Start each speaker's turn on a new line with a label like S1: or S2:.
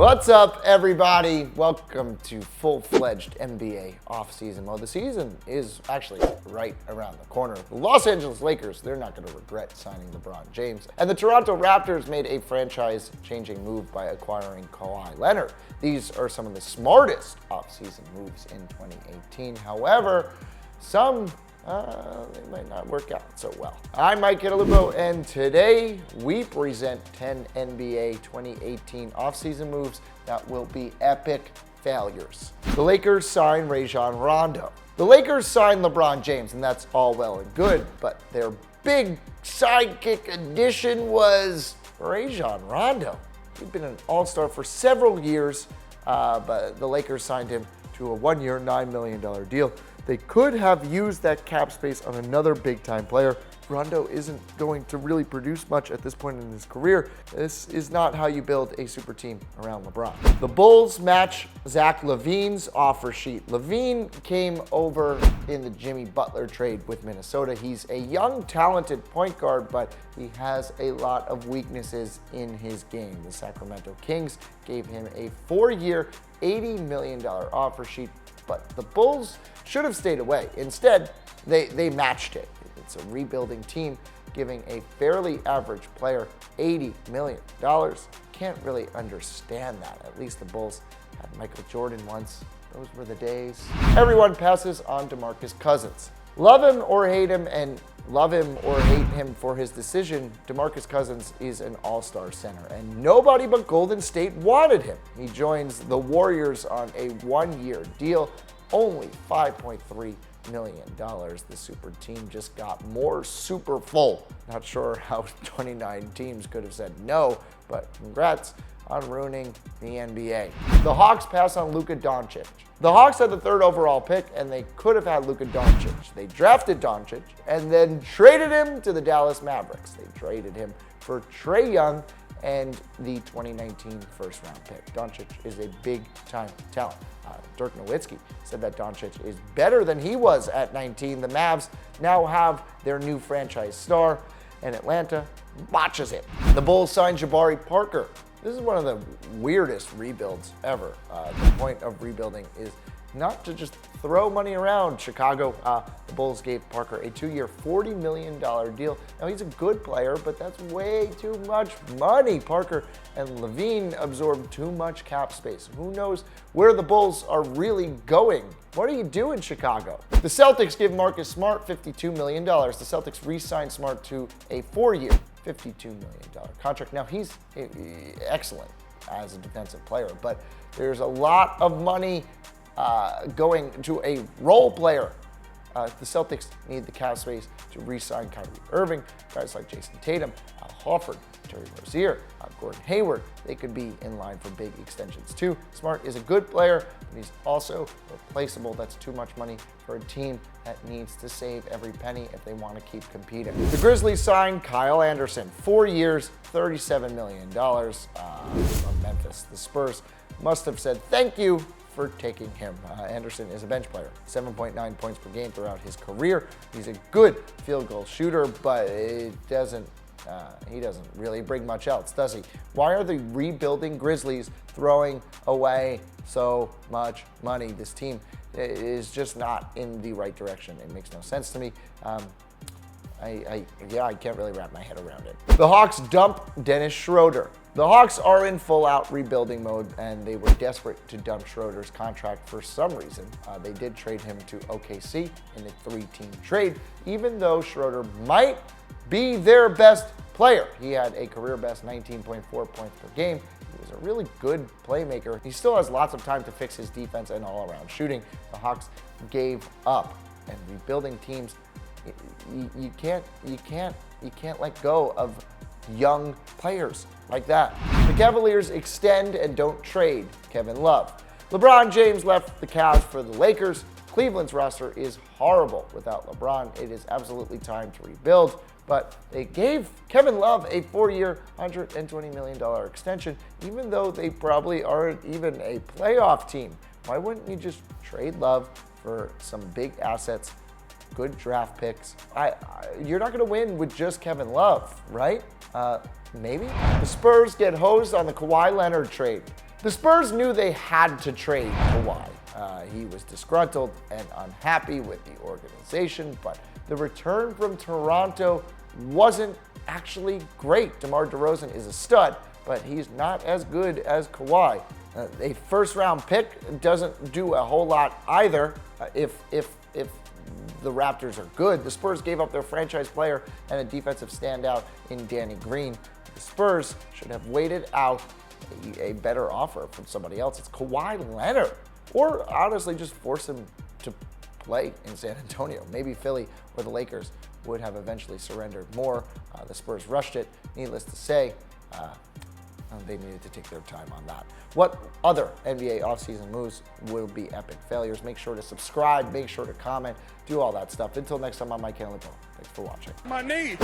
S1: What's up, everybody? Welcome to full-fledged NBA offseason. Well, the season is actually right around the corner. The Los Angeles Lakers, they're not going to regret signing LeBron James. And the Toronto Raptors made a franchise-changing move by acquiring Kawhi Leonard. These are some of the smartest offseason moves in 2018. However, some they might not work out so well. I'm Mike Cantalupo, and today we present 10 NBA 2018 offseason moves that will be epic failures. The Lakers sign Rondo. The Lakers signed LeBron James, and that's all well and good, but their big sidekick addition was Rondo. He'd been an all-star for several years, but the Lakers signed him to a one-year, $9 million deal. They could have used that cap space on another big-time player. Rondo isn't going to really produce much at this point in his career. This is not how you build a super team around LeBron. The Bulls match Zach LaVine's offer sheet. LaVine came over in the Jimmy Butler trade with Minnesota. He's a young, talented point guard, but he has a lot of weaknesses in his game. The Sacramento Kings gave him a 4-year, $80 million offer sheet, but the Bulls should have stayed away. Instead, they matched it. It's a rebuilding team giving a fairly average player $80 million. Can't really understand that. At least the Bulls had Michael Jordan once. Those were the days. Everyone passes on DeMarcus Cousins. Love him or hate him, and love him or hate him for his decision, DeMarcus Cousins is an all-star center, and nobody but Golden State wanted him. He joins the Warriors on a 1-year deal, only $5.3 million. The super team just got more super full. Not sure how 29 teams could have said no, but congrats on ruining the NBA. The Hawks pass on Luka Doncic. The Hawks had the 3rd overall pick, and they could have had Luka Doncic. They drafted Doncic and then traded him to the Dallas Mavericks. They traded him for Trae Young and the 2019 first-round pick. Doncic is a big-time talent. Dirk Nowitzki said that Doncic is better than he was at 19. The Mavs now have their new franchise star, and Atlanta botches it. The Bulls signed Jabari Parker. This is one of the weirdest rebuilds ever. The point of rebuilding is not to just throw money around. Chicago, the Bulls gave Parker a 2-year, $40 million deal. Now, he's a good player, but that's way too much money. Parker and LaVine absorbed too much cap space. Who knows where the Bulls are really going? What are you doing, Chicago? The Celtics give Marcus Smart $52 million. The Celtics re-signed Smart to a 4-year, $52 million contract. Now, he's excellent as a defensive player, but there's a lot of money going to a role player. The Celtics need the cap space to re-sign Kyrie Irving, guys like Jason Tatum, Al Horford, Terry Rozier, Gordon Hayward. They could be in line for big extensions too. Smart is a good player, but he's also replaceable. That's too much money for a team that needs to save every penny if they want to keep competing. The Grizzlies signed Kyle Anderson, 4 years, $37 million from Memphis. The Spurs must have said thank you for taking him. Anderson is a bench player, 7.9 points per game throughout his career. He's a good field goal shooter, but he doesn't really bring much else, does he? Why are the rebuilding Grizzlies throwing away so much money? This team is just not in the right direction. It makes no sense to me. I can't really wrap my head around it. The Hawks dump Dennis Schroder. The Hawks are in full-out rebuilding mode, and they were desperate to dump Schroder's contract for some reason. They did trade him to OKC in a 3-team trade, even though Schroder might be their best player. He had a career-best 19.4 points per game. He was a really good playmaker. He still has lots of time to fix his defense and all-around shooting. The Hawks gave up, and rebuilding teams, you can't let go of young players like that. The Cavaliers extend and don't trade Kevin Love. LeBron James left the Cavs for the Lakers. Cleveland's roster is horrible without LeBron. It is absolutely time to rebuild, but they gave Kevin Love a 4-year, $120 million extension, even though they probably aren't even a playoff team. Why wouldn't you just trade Love for some big assets, good draft picks? You're not going to win with just Kevin Love, right? Maybe. The Spurs get hosed on the Kawhi Leonard trade. The Spurs knew they had to trade Kawhi. He was disgruntled and unhappy with the organization, but the return from Toronto wasn't actually great. DeMar DeRozan is a stud, but he's not as good as Kawhi. A first-round pick doesn't do a whole lot either. If the Raptors are good, the Spurs gave up their franchise player and a defensive standout in Danny Green. The Spurs should have waited out a better offer from somebody else. It's Kawhi Leonard, or honestly just force him to play in San Antonio. Maybe Philly or the Lakers would have eventually surrendered more. The Spurs rushed it. Needless to say, they needed to take their time on that. What other NBA offseason moves will be epic failures? Make sure to subscribe, make sure to comment, do all that stuff. Until next time, I'm Mike Cantalupo. Thanks for watching.
S2: My knee.